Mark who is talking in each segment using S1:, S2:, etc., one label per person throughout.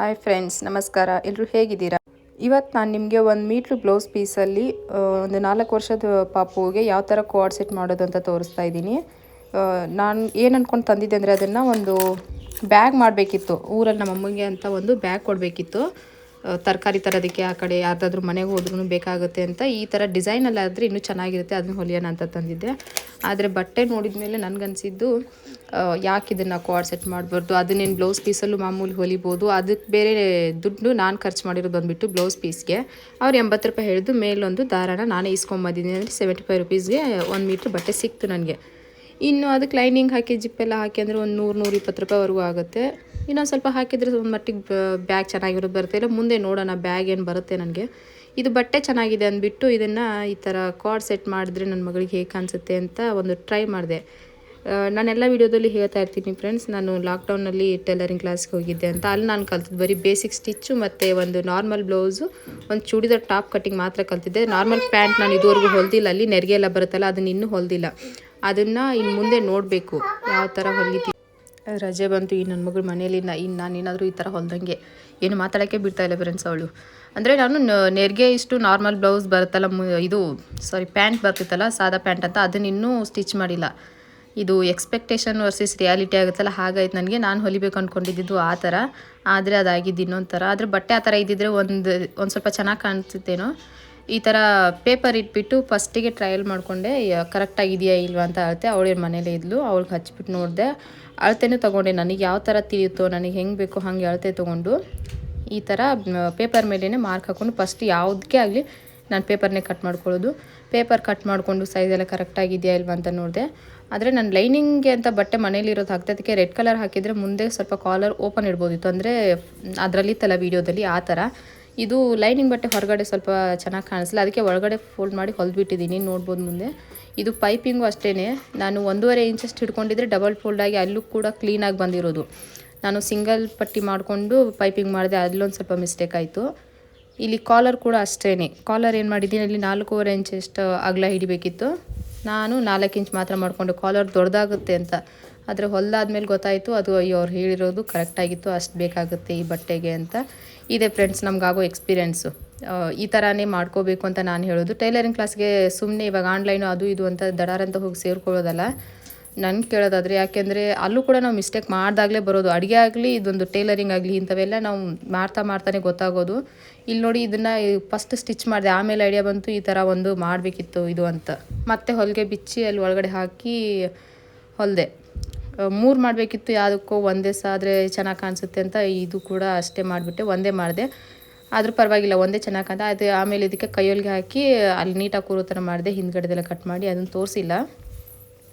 S1: Hi friends, ನಮಸ್ಕಾರ. ಎಲ್ಲರೂ ಹೇಗಿದ್ದೀರಾ? ಇವತ್ತು ನಾನು ನಿಮಗೆ ಒಂದು ಮೀಟ್ರ್ ಬ್ಲೌಸ್ ಪೀಸಲ್ಲಿ ಒಂದು 4 ವರ್ಷದ ಪಾಪುಗೆ ಯಾವ ಥರ ಕೋಡ್ ಸೆಟ್ ಮಾಡೋದು ಅಂತ ತೋರಿಸ್ತಾ ಇದ್ದೀನಿ. ನಾನು ಏನು ಅಂದ್ಕೊಂಡು ತಂದಿದ್ದೆ ಅಂದರೆ ಅದನ್ನು ಒಂದು ಬ್ಯಾಗ್ ಮಾಡಬೇಕಿತ್ತು. ಊರಲ್ಲಿ ನಮ್ಮ ಅಮ್ಮಂಗೆ ಅಂತ ಒಂದು ಬ್ಯಾಗ್ ಕೊಡಬೇಕಿತ್ತು. ತರಕಾರಿ ತರೋದಕ್ಕೆ ಆ ಕಡೆ ಯಾರ್ದಾದ್ರೂ ಮನೆಗೆ ಹೋದ್ರೂ ಬೇಕಾಗುತ್ತೆ ಅಂತ. ಈ ಥರ ಡಿಸೈನಲ್ಲಿ ಆದರೆ ಇನ್ನೂ ಚೆನ್ನಾಗಿರುತ್ತೆ, ಅದನ್ನು ಹೊಲಿಯೋಣ ಅಂತ ತಂದಿದ್ದೆ. ಆದರೆ ಬಟ್ಟೆ ನೋಡಿದ ಮೇಲೆ ನನಗನ್ಸಿದ್ದು ಯಾಕೆ ಇದನ್ನು ಕೋಡ್ ಸೆಟ್ ಮಾಡಬಾರ್ದು, ಅದನ್ನೇನು ಬ್ಲೌಸ್ ಪೀಸಲ್ಲೂ ಮಾಮೂಲಿ ಹೊಲಿಬೋದು, ಅದಕ್ಕೆ ಬೇರೆ ದುಡ್ಡು ನಾನು ಖರ್ಚು ಮಾಡಿರೋದು ಬಂದುಬಿಟ್ಟು ಬ್ಲೌಸ್ ಪೀಸ್ಗೆ ಅವ್ರು 80 ರೂಪಾಯಿ ಹೇಳಿದ್ದು. ಮೇಲೊಂದು ದಾರಾನ ನಾನೇ ಇಸ್ಕೊಂಬಂದಿದ್ದೀನಿ. ಅಂದರೆ 75 ರುಪೀಸ್ಗೆ 1 ಮೀಟ್ರ್ ಬಟ್ಟೆ ಸಿಕ್ತು ನನಗೆ. ಇನ್ನು ಅದಕ್ಕೆ ಲೈನಿಂಗ್ ಹಾಕಿ ಜಿಪ್ಪೆಲ್ಲ ಹಾಕಿ ಅಂದರೆ ಒಂದು 100-120 ರೂಪಾಯಿವರೆಗೂ ಆಗುತ್ತೆ. ಇನ್ನೊಂದು ಸ್ವಲ್ಪ ಹಾಕಿದರೆ ಒಂದು ಮಟ್ಟಿಗೆ ಬ್ಯಾಗ್ ಚೆನ್ನಾಗಿರೋದು ಬರುತ್ತೆ. ಇಲ್ಲ ಮುಂದೆ ನೋಡೋಣ ಬ್ಯಾಗ್ ಏನು ಬರುತ್ತೆ ನನಗೆ. ಇದು ಬಟ್ಟೆ ಚೆನ್ನಾಗಿದೆ ಅಂದ್ಬಿಟ್ಟು ಇದನ್ನು ಈ ಥರ ಕಾರ್ಡ್ ಸೆಟ್ ಮಾಡಿದ್ರೆ ನನ್ನ ಮಗಳಿಗೆ ಹೇಗೆ ಕಾಣಿಸುತ್ತೆ ಅಂತ ಒಂದು ಟ್ರೈ ಮಾಡಿದೆ. ನಾನೆಲ್ಲ ವೀಡಿಯೋದಲ್ಲಿ ಹೇಳ್ತಾ ಇರ್ತೀನಿ ಫ್ರೆಂಡ್ಸ್, ನಾನು ಲಾಕ್ಡೌನಲ್ಲಿ ಟೈಲರಿಂಗ್ ಕ್ಲಾಸ್ಗೆ ಹೋಗಿದ್ದೆ ಅಂತ. ಅಲ್ಲಿ ನಾನು ಕಲ್ತಿದ್ದು ಬರೀ ಬೇಸಿಕ್ ಸ್ಟಿಚ್ಚು ಮತ್ತು ಒಂದು ನಾರ್ಮಲ್ ಬ್ಲೌಸು, ಒಂದು ಚೂಡಿದಾರ್ ಟಾಪ್ ಕಟ್ಟಿಂಗ್ ಮಾತ್ರ ಕಲ್ತಿದ್ದೆ. ನಾರ್ಮಲ್ ಪ್ಯಾಂಟ್ ನಾನು ಇದುವರೆಗೂ ಹೊಲ್ದಿಲ್ಲ. ಅಲ್ಲಿ ನೆರಿಗೆ ಎಲ್ಲ ಬರುತ್ತಲ್ಲ, ಅದನ್ನು ಇನ್ನೂ ಹೊಲ್ದಿಲ್ಲ. ಅದನ್ನು ಇನ್ನು ಮುಂದೆ ನೋಡಬೇಕು ಯಾವ ಥರ ಹೊಲಿತೀವಿ. ರಜೆ ಬಂತು ಈ ನನ್ನ ಮಗಳು ಮನೇಲಿ. ನಾನೇನಾದರೂ ಈ ಥರ ಹೊಲ್ದಂಗೆ ಏನು ಮಾತಾಡೋಕ್ಕೆ ಬಿಡ್ತಾಯಿಲ್ಲ ಫ್ರೆಂಡ್ಸ್ ಅವಳು. ಅಂದರೆ ನಾನು ನೆರಿಗೆ ಇಷ್ಟು ನಾರ್ಮಲ್ ಬ್ಲೌಸ್ ಬರುತ್ತಲ್ಲ, ಪ್ಯಾಂಟ್ ಬರ್ತಿತ್ತಲ್ಲ ಸಾದಾ ಪ್ಯಾಂಟ್ ಅಂತ, ಅದನ್ನ ಇನ್ನೂ ಸ್ಟಿಚ್ ಮಾಡಿಲ್ಲ. ಇದು ಎಕ್ಸ್ಪೆಕ್ಟೇಷನ್ ವರ್ಸಸ್ ರಿಯಾಲಿಟಿ ಆಗುತ್ತಲ್ಲ, ಹಾಗಾಯ್ತು ನನಗೆ. ನಾನು ಹೊಲಿಬೇಕು ಅಂದ್ಕೊಂಡಿದ್ದು ಆ ಥರ, ಆದರೆ ಅದಾಗಿದ್ದು ಇನ್ನೊಂದು ಥರ. ಆದರೆ ಬಟ್ಟೆ ಆ ಥರ ಇದ್ದಿದ್ರೆ ಒಂದು ಸ್ವಲ್ಪ ಚೆನ್ನಾಗಿ ಕಾಣಿಸುತ್ತೇನೋ. ಈ ಥರ ಪೇಪರ್ ಇಟ್ಬಿಟ್ಟು ಫಸ್ಟಿಗೆ ಟ್ರಯಲ್ ಮಾಡಿಕೊಂಡೆ, ಕರೆಕ್ಟಾಗಿದೆಯಾ ಇಲ್ವಾ ಅಂತ ಅಳತೆ. ಅವಳೇನು ಮನೇಲೇ ಇದ್ಲು, ಅವಳಿಗೆ ಹಚ್ಬಿಟ್ಟು ನೋಡಿದೆ. ಅಳತೆನೂ ತೊಗೊಂಡೆ, ನನಗೆ ಯಾವ ಥರ ತಿಳಿಯುತ್ತೋ, ನನಗೆ ಹೆಂಗೆ ಬೇಕೋ ಹಾಗೆ ಅಳತೆ ತೊಗೊಂಡು ಈ ಥರ ಪೇಪರ್ ಮೇಲೇ ಮಾರ್ಕ್ ಹಾಕ್ಕೊಂಡು ಫಸ್ಟ್ ಯಾವುದಕ್ಕೆ ಆಗಲಿ ನಾನು ಪೇಪರ್ನೇ ಕಟ್ ಮಾಡ್ಕೊಳ್ಳೋದು. ಪೇಪರ್ ಕಟ್ ಮಾಡಿಕೊಂಡು ಸೈಜೆಲ್ಲ ಕರೆಕ್ಟಾಗಿದೆಯಾ ಇಲ್ವಾ ಅಂತ ನೋಡಿದೆ. ಆದರೆ ನಾನು ಲೈನಿಂಗ್ಗೆ ಅಂತ ಬಟ್ಟೆ ಮನೇಲಿರೋದು ಹಾಕ್ತದಕ್ಕೆ ರೆಡ್ ಕಲರ್ ಹಾಕಿದರೆ ಮುಂದೆ ಸ್ವಲ್ಪ ಕಾಲರ್ ಓಪನ್ ಇಡ್ಬೋದಿತ್ತು. ಅಂದರೆ ಅದರಲ್ಲಿತ್ತಲ್ಲ ವೀಡಿಯೋದಲ್ಲಿ ಆ ಥರ. ಇದು ಲೈನಿಂಗ್ ಬಟ್ಟೆ ಹೊರಗಡೆ ಸ್ವಲ್ಪ ಚೆನ್ನಾಗಿ ಕಾಣಿಸಲ್ಲ, ಅದಕ್ಕೆ ಒಳಗಡೆ ಫೋಲ್ಡ್ ಮಾಡಿ ಹೊಲ್ಬಿಟ್ಟಿದ್ದೀನಿ, ನೋಡ್ಬೋದು ಮುಂದೆ. ಇದು ಪೈಪಿಂಗು ಅಷ್ಟೇ, ನಾನು 1.5 ಇಂಚಷ್ಟು ಹಿಡ್ಕೊಂಡಿದ್ರೆ ಡಬಲ್ ಫೋಲ್ಡಾಗಿ ಅಲ್ಲೂ ಕೂಡ ಕ್ಲೀನಾಗಿ ಬಂದಿರೋದು. ನಾನು ಸಿಂಗಲ್ ಪಟ್ಟಿ ಮಾಡಿಕೊಂಡು ಪೈಪಿಂಗ್ ಮಾಡಿದೆ, ಅಲ್ಲೊಂದು ಸ್ವಲ್ಪ ಮಿಸ್ಟೇಕ್ ಆಯಿತು. ಇಲ್ಲಿ ಕಾಲರ್ ಕೂಡ ಅಷ್ಟೇ, ಕಾಲರ್ ಏನು ಮಾಡಿದ್ದೀನಿ, ಅಲ್ಲಿ 4.5 ಇಂಚಷ್ಟು ಅಗಲ ಹಿಡಿಬೇಕಿತ್ತು. ನಾನು 4 ಇಂಚ್ ಮಾತ್ರ ಮಾಡಿಕೊಂಡು, ಕಾಲರ್ ದೊಡ್ಡದಾಗುತ್ತೆ ಅಂತ. ಆದರೆ ಹೊಲ್ದಾದ್ಮೇಲೆ ಗೊತ್ತಾಯಿತು ಅದು ಅವ್ರು ಹೇಳಿರೋದು ಕರೆಕ್ಟಾಗಿತ್ತು, ಅಷ್ಟು ಬೇಕಾಗುತ್ತೆ ಈ ಬಟ್ಟೆಗೆ ಅಂತ. ಇದೆ ಫ್ರೆಂಡ್ಸ್ ನಮಗಾಗೋ ಎಕ್ಸ್ಪೀರಿಯೆನ್ಸು. ಈ ಥರನೇ ಮಾಡ್ಕೋಬೇಕು ಅಂತ ನಾನು ಹೇಳೋದು. ಟೈಲರಿಂಗ್ ಕ್ಲಾಸ್ಗೆ ಸುಮ್ಮನೆ ಇವಾಗ ಆನ್ಲೈನು ಅದು ಇದು ಅಂತ ದಡಾರಂತ ಹೋಗಿ ಸೇರ್ಕೊಳ್ಳೋದಲ್ಲ. ನನಗೆ ಕೇಳೋದಾದರೆ, ಯಾಕೆಂದರೆ ಅಲ್ಲೂ ಕೂಡ ನಾವು ಮಿಸ್ಟೇಕ್ ಮಾಡಿದಾಗಲೇ ಬರೋದು. ಅಡುಗೆ ಆಗಲಿ, ಇದೊಂದು ಟೈಲರಿಂಗ್ ಆಗಲಿ, ಇಂಥವೆಲ್ಲ ನಾವು ಮಾಡ್ತಾನೆ ಗೊತ್ತಾಗೋದು. ಇಲ್ಲಿ ನೋಡಿ, ಇದನ್ನು ಫಸ್ಟ್ ಸ್ಟಿಚ್ ಮಾಡಿದೆ, ಆಮೇಲೆ ಐಡಿಯಾ ಬಂತು ಈ ಥರ ಒಂದು ಮಾಡಬೇಕಿತ್ತು ಇದು ಅಂತ. ಮತ್ತೆ ಹೊಲಿಗೆ ಬಿಚ್ಚಿ ಅಲ್ಲಿ ಒಳಗಡೆ ಹಾಕಿ ಹೊಲಿದೆ. 3 ಮಾಡಬೇಕಿತ್ತು, ಯಾವುದಕ್ಕೋ ಒಂದೇ ಆದರೆ ಚೆನ್ನಾಗಿ ಕಾಣಿಸುತ್ತೆ ಅಂತ ಇದು ಕೂಡ ಅಷ್ಟೇ ಮಾಡಿಬಿಟ್ಟೆ, ಒಂದೇ ಮಾಡಿದೆ. ಆದರೂ ಪರವಾಗಿಲ್ಲ, ಒಂದೇ ಚೆನ್ನಾಗಿ ಕಾಣ್ತಾ ಅದು. ಆಮೇಲೆ ಇದಕ್ಕೆ ಕೈಯೊಳಗೆ ಹಾಕಿ ಅಲ್ಲಿ ನೀಟಾಗಿ ಕೂರೋ ಥರ ಮಾಡಿದೆ, ಹಿಂದ್ಗಡೆದೆಲ್ಲ ಕಟ್ ಮಾಡಿ, ಅದನ್ನು ತೋರಿಸಿಲ್ಲ.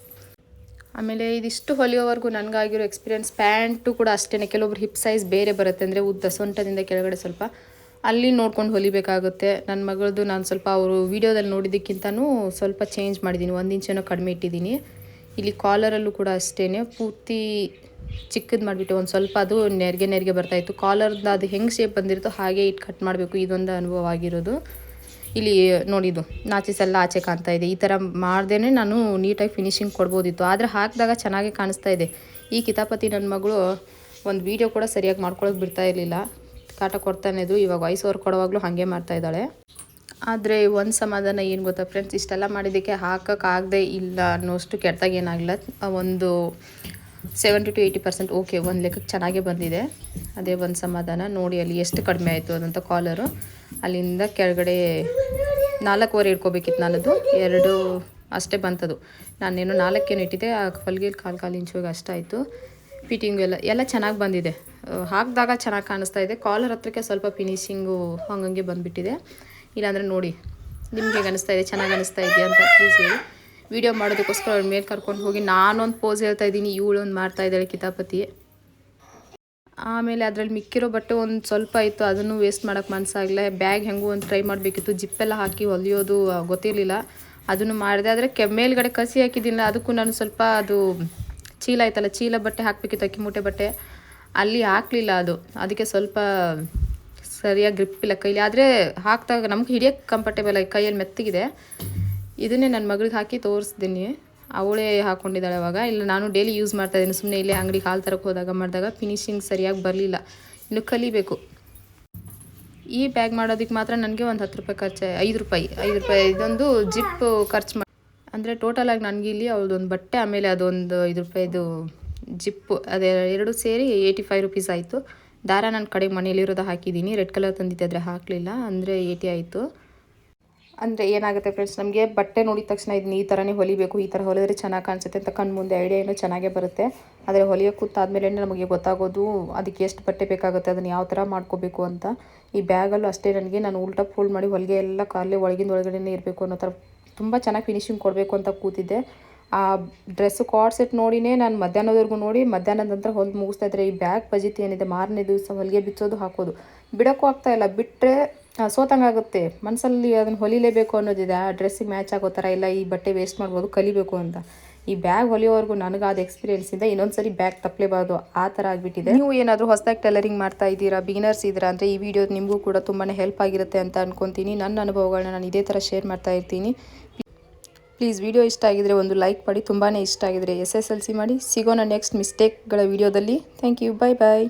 S1: ಆಮೇಲೆ ಇದಿಷ್ಟು ಹೊಲಿಯೋವರೆಗೂ ನನಗಾಗಿರೋ ಎಕ್ಸ್ಪೀರಿಯೆನ್ಸ್. ಪ್ಯಾಂಟು ಕೂಡ ಅಷ್ಟೇ, ಕೆಲವೊಬ್ರು ಹಿಪ್ ಸೈಜ್ ಬೇರೆ ಬರುತ್ತೆ, ಅಂದರೆ ಉದ್ದ ಸೊಂಟದಿಂದ ಕೆಳಗಡೆ ಸ್ವಲ್ಪ ಅಲ್ಲಿ ನೋಡ್ಕೊಂಡು ಹೊಲಿಬೇಕಾಗುತ್ತೆ. ನನ್ನ ಮಗಳದು ನಾನು ಸ್ವಲ್ಪ ಅವರು ವೀಡಿಯೋದಲ್ಲಿ ನೋಡಿದ್ದಕ್ಕಿಂತನೂ ಸ್ವಲ್ಪ ಚೇಂಜ್ ಮಾಡಿದ್ದೀನಿ, 1 ಇಂಚೇನೋ ಕಡಿಮೆ ಇಟ್ಟಿದ್ದೀನಿ. ಇಲ್ಲಿ ಕಾಲರಲ್ಲೂ ಕೂಡ ಅಷ್ಟೇ, ಪೂರ್ತಿ ಚಿಕ್ಕದು ಮಾಡಿಬಿಟ್ಟು ಒಂದು ಸ್ವಲ್ಪ ಅದು ನೆರಿಗೆ ಬರ್ತಾಯಿತ್ತು. ಕಾಲರ್ದು ಅದು ಹೆಂಗೆ ಶೇಪ್ ಬಂದಿರುತ್ತೋ ಹಾಗೆ ಇಟ್ಟು ಕಟ್ ಮಾಡಬೇಕು, ಇದೊಂದು ಅನುಭವ ಆಗಿರೋದು. ಇಲ್ಲಿ ನೋಡಿದ್ದು ನಾಚಿಸ್ ಎಲ್ಲ ಆಚೆ ಕಾಣ್ತಾ ಇದೆ. ಈ ಥರ ಮಾಡ್ದೇ ನಾನು ನೀಟಾಗಿ ಫಿನಿಶಿಂಗ್ ಕೊಡ್ಬೋದಿತ್ತು, ಆದರೆ ಹಾಕಿದಾಗ ಚೆನ್ನಾಗೇ ಕಾಣಿಸ್ತಾ ಇದೆ. ಈ ಕಿತಾಪತಿ ನನ್ನ ಮಗಳು ಒಂದು ವೀಡಿಯೋ ಕೂಡ ಸರಿಯಾಗಿ ಮಾಡ್ಕೊಳ್ಳೋಕೆ ಬಿಡ್ತಾ ಇರಲಿಲ್ಲ, ಕಾಟ ಕೊಡ್ತಾನೆ ಇದ್ರು. ಇವಾಗ ವಾಯ್ಸ್ ಕೊಡುವಾಗಲೂ ಹಾಗೆ ಮಾಡ್ತಾಯಿದ್ದಾಳೆ. ಆದರೆ ಒಂದು ಸಮಾಧಾನ ಏನು ಗೊತ್ತಾ ಫ್ರೆಂಡ್ಸ್, ಇಷ್ಟೆಲ್ಲ ಮಾಡಿದ್ದಕ್ಕೆ ಹಾಕೋಕ್ಕಾಗದೆ ಇಲ್ಲ ಅನ್ನೋಷ್ಟು ಕೆಟ್ಟದಾಗ ಏನಾಗಲ್ಲ. ಒಂದು 70-80% ಓಕೆ, ಒಂದು ಲೆಕ್ಕಕ್ಕೆ ಚೆನ್ನಾಗೇ ಬಂದಿದೆ. ಅದೇ ಒಂದು ಸಮಾಧಾನ. ನೋಡಿ ಅಲ್ಲಿ ಎಷ್ಟು ಕಡಿಮೆ ಆಯಿತು ಅದಂತ ಕಾಲರು. ಅಲ್ಲಿಂದ ಕೆಳಗಡೆ 4.25 ಇಟ್ಕೋಬೇಕಿತ್ತು, ನಾನದು 2 ಅಷ್ಟೇ ಬಂತದು. ನಾನೇನು 4 ಇಟ್ಟಿದ್ದೆ, ಆ ಹೊಲಿಗೆ 1/4 ಇಂಚಿಗೆ ಅಷ್ಟಾಯಿತು. ಫಿಟ್ಟಿಂಗು ಎಲ್ಲ ಚೆನ್ನಾಗಿ ಬಂದಿದೆ, ಹಾಕಿದಾಗ ಚೆನ್ನಾಗಿ ಕಾಣಿಸ್ತಾ ಇದೆ. ಕಾಲರ್ ಹತ್ರಕ್ಕೆ ಸ್ವಲ್ಪ ಫಿನಿಶಿಂಗು ಹಂಗಂಗೆ ಬಂದುಬಿಟ್ಟಿದೆ. ಇಲ್ಲಾಂದರೆ ನೋಡಿ ನಿಮ್ಗೆ ಹೇಗೆ ಅನಿಸ್ತಾ ಇದೆ, ಚೆನ್ನಾಗಿ ಅನಿಸ್ತಾ ಇದೆಯಾ ಅಂತ ಪ್ಲೀಸ್ ಹೇಳಿ. ವೀಡಿಯೋ ಮಾಡೋದಕ್ಕೋಸ್ಕರ ಅವ್ರ ಮೇಲೆ ಕರ್ಕೊಂಡು ಹೋಗಿ ನಾನೊಂದು ಪೋಸ್ ಹೇಳ್ತಾ ಇದ್ದೀನಿ, ಇವಳೊಂದು ಮಾಡ್ತಾಯಿದ್ದಾಳೆ ಕಿತಾಪತಿ. ಆಮೇಲೆ ಅದರಲ್ಲಿ ಮಿಕ್ಕಿರೋ ಬಟ್ಟೆ ಒಂದು ಸ್ವಲ್ಪ ಇತ್ತು, ಅದನ್ನು ವೇಸ್ಟ್ ಮಾಡೋಕ್ಕೆ ಮನಸ್ಸಾಗಲ್ಲ. ಬ್ಯಾಗ್ ಹೆಂಗೂ ಒಂದು ಟ್ರೈ ಮಾಡಬೇಕಿತ್ತು, ಜಿಪ್ಪೆಲ್ಲ ಹಾಕಿ ಹೊಲಿಯೋದು ಗೊತ್ತಿರಲಿಲ್ಲ, ಅದನ್ನು ಮಾಡಿದೆ. ಆದರೆ ಮೇಲ್ಗಡೆ ಕಸಿ ಹಾಕಿದ್ದಿಲ್ಲ, ಅದಕ್ಕೂ ನಾನು ಸ್ವಲ್ಪ ಅದು ಚೀಲ ಆಯ್ತಲ್ಲ, ಚೀಲ ಬಟ್ಟೆ ಹಾಕಬೇಕಿತ್ತು, ಅಕ್ಕಿ ಮೂಟೆ ಬಟ್ಟೆ, ಅಲ್ಲಿ ಹಾಕಲಿಲ್ಲ ಅದು. ಅದಕ್ಕೆ ಸ್ವಲ್ಪ ಸರಿಯಾಗಿ ಗ್ರಿಪ್ ಇಲ್ಲ ಕೈಲಿ. ಆದರೆ ಹಾಕಿದಾಗ ನಮ್ಗೆ ಹಿಡಿಯೋಕ್ಕೆ ಕಂಫರ್ಟೇಬಲ್ ಆಗಿ ಕೈಯಲ್ಲಿ ಮೆತ್ತಗಿದೆ. ಇದನ್ನೇ ನನ್ನ ಮಗಳಿಗೆ ಹಾಕಿ ತೋರಿಸ್ತೀನಿ, ಅವಳೇ ಹಾಕ್ಕೊಂಡಿದ್ದಾಳೆ ಅವಾಗ. ಇಲ್ಲ ನಾನು ಡೈಲಿ ಯೂಸ್ ಮಾಡ್ತಾಯಿದ್ದೀನಿ, ಸುಮ್ಮನೆ ಇಲ್ಲೇ ಅಂಗಡಿಗೆ ಹಾಲು ತರಕ್ಕೆ ಹೋದಾಗ ಮಾಡಿದಾಗ ಫಿನಿಶಿಂಗ್ ಸರಿಯಾಗಿ ಬರಲಿಲ್ಲ. ಇನ್ನು ಕಲಿಬೇಕು. ಈ ಬ್ಯಾಗ್ ಮಾಡೋದಕ್ಕೆ ಮಾತ್ರ ನನಗೆ ಒಂದು 10 ರೂಪಾಯಿ ಖರ್ಚು, 5 ರೂಪಾಯಿ ಇದೊಂದು ಜಿಪ್ ಖರ್ಚು ಮಾಡಿ, ಅಂದರೆ ಟೋಟಲಾಗಿ ನನಗೆ ಇಲ್ಲಿ ಅವ್ರದ್ದೊಂದು ಬಟ್ಟೆ ಆಮೇಲೆ ಅದೊಂದು 5 ರೂಪಾಯಿದು ಜಿಪ್ಪು ಅದೇ ಎರಡು ಸೇರಿ 85 ರುಪೀಸ್ ಆಯಿತು. ದಾರ ನಾನು ಕಡೆಗೆ ಮನೇಲಿರೋದು ಹಾಕಿದ್ದೀನಿ, ರೆಡ್ ಕಲರ್ ತಂದಿದ್ದೆ ಆದರೆ ಹಾಕಲಿಲ್ಲ, ಅಂದರೆ 80 ಆಯಿತು. ಅಂದರೆ ಏನಾಗುತ್ತೆ ಫ್ರೆಂಡ್ಸ್, ನಮಗೆ ಬಟ್ಟೆ ನೋಡಿದ ತಕ್ಷಣ ಇದನ್ನ ಈ ಥರನೇ ಹೊಲಿಬೇಕು, ಈ ಥರ ಹೊಲಿದ್ರೆ ಚೆನ್ನಾಗಿ ಕಾಣಿಸುತ್ತೆ ಅಂತ ಕಣ್ಣು ಮುಂದೆ ಐಡಿಯಾ ಏನೋ ಚೆನ್ನಾಗೇ ಬರುತ್ತೆ. ಆದರೆ ಹೊಲಿಯೋಕೆ ಕೂತಾದ್ಮೇಲೆ ನಮಗೆ ಗೊತ್ತಾಗೋದು ಅದಕ್ಕೆ ಎಷ್ಟು ಬಟ್ಟೆ ಬೇಕಾಗುತ್ತೆ, ಅದನ್ನು ಯಾವ ಥರ ಮಾಡ್ಕೋಬೇಕು ಅಂತ. ಈ ಬ್ಯಾಗಲ್ಲೂ ಅಷ್ಟೇ, ನಾನು ಉಲ್ಟಾ ಫೋಲ್ಡ್ ಮಾಡಿ ಹೊಲಿಗೆ ಎಲ್ಲ ಕಾಲೇ ಒಳಗಡೆನೇ ಇರಬೇಕು ಅನ್ನೋ ಥರ ತುಂಬ ಚೆನ್ನಾಗಿ ಫಿನಿಶಿಂಗ್ ಕೊಡಬೇಕು ಅಂತ ಕೂತಿದ್ದೆ. ಆ ಡ್ರೆಸ್ಸು ಕಾರ್ಡ್ ಸೆಟ್ ನೋಡಿನೇ ನಾನು ಮಧ್ಯಾಹ್ನದವರೆಗೂ ನೋಡಿ ಮಧ್ಯಾಹ್ನದ ನಂತರ ಹೊಲಿದು ಮುಗಿಸ್ತಾ ಇದ್ದರೆ, ಈ ಬ್ಯಾಗ್ ಪಜಿತಿ ಏನಿದೆ ಮಾರನೇ ದಿವಸ ಹೊಲಿಗೆ ಬಿಚ್ಚೋದು ಹಾಕೋದು ಬಿಡೋಕ್ಕೂ ಆಗ್ತಾಯಿಲ್ಲ, ಬಿಟ್ಟರೆ ಸೋತಂಗಾಗುತ್ತೆ ಮನಸ್ಸಲ್ಲಿ. ಅದನ್ನು ಹೊಲಿಲೇಬೇಕು ಅನ್ನೋದಿದೆ, ಆ ಡ್ರೆಸ್ಸಿಗೆ ಮ್ಯಾಚ್ ಆಗೋ ಥರ ಇಲ್ಲ, ಈ ಬಟ್ಟೆ ವೇಸ್ಟ್ ಮಾಡ್ಬೋದು, ಕಲಿಬೇಕು ಅಂತ. ಈ ಬ್ಯಾಗ್ ಹೊಲಿಯೋವರೆಗೂ ನನಗಾದ ಎಕ್ಸ್ಪೀರಿಯೆನ್ಸ್ ಇದೆ, ಇನ್ನೊಂದು ಸರಿ ಬ್ಯಾಗ್ ತಪ್ಪಲೇಬಾರ್ದು ಆ ಥರ ಆಗಿಬಿಟ್ಟಿದೆ. ನೀವು ಏನಾದರೂ ಹೊಸದಾಗಿ ಟೈಲರಿಂಗ್ ಮಾಡ್ತಾ ಇದ್ದೀರಾ, ಬಿಗಿನರ್ಸ್ ಇದ್ದೀರಾ ಅಂದರೆ ಈ ವಿಡಿಯೋ ನಿಮಗೂ ಕೂಡ ತುಂಬಾ ಹೆಲ್ಪ್ ಆಗಿರುತ್ತೆ ಅಂತ ಅನ್ಕೊತೀನಿ. ನನ್ನ ಅನುಭವಗಳನ್ನ ನಾನು ಇದೇ ಥರ ಶೇರ್ ಮಾಡ್ತಾ ಇರ್ತೀನಿ. ಪ್ಲೀಸ್ ವಿಡಿಯೋ ಇಷ್ಟ ಆಗಿದರೆ ಒಂದು ಲೈಕ್ ಮಾಡಿ, ತುಂಬಾ ಇಷ್ಟ ಆಗಿದರೆ SSLC ಮಾಡಿ. ಸಿಗೋಣ ನೆಕ್ಸ್ಟ್ ಮಿಸ್ಟೇಕ್ಗಳ ವಿಡಿಯೋದಲ್ಲಿ. Thank you, bye bye.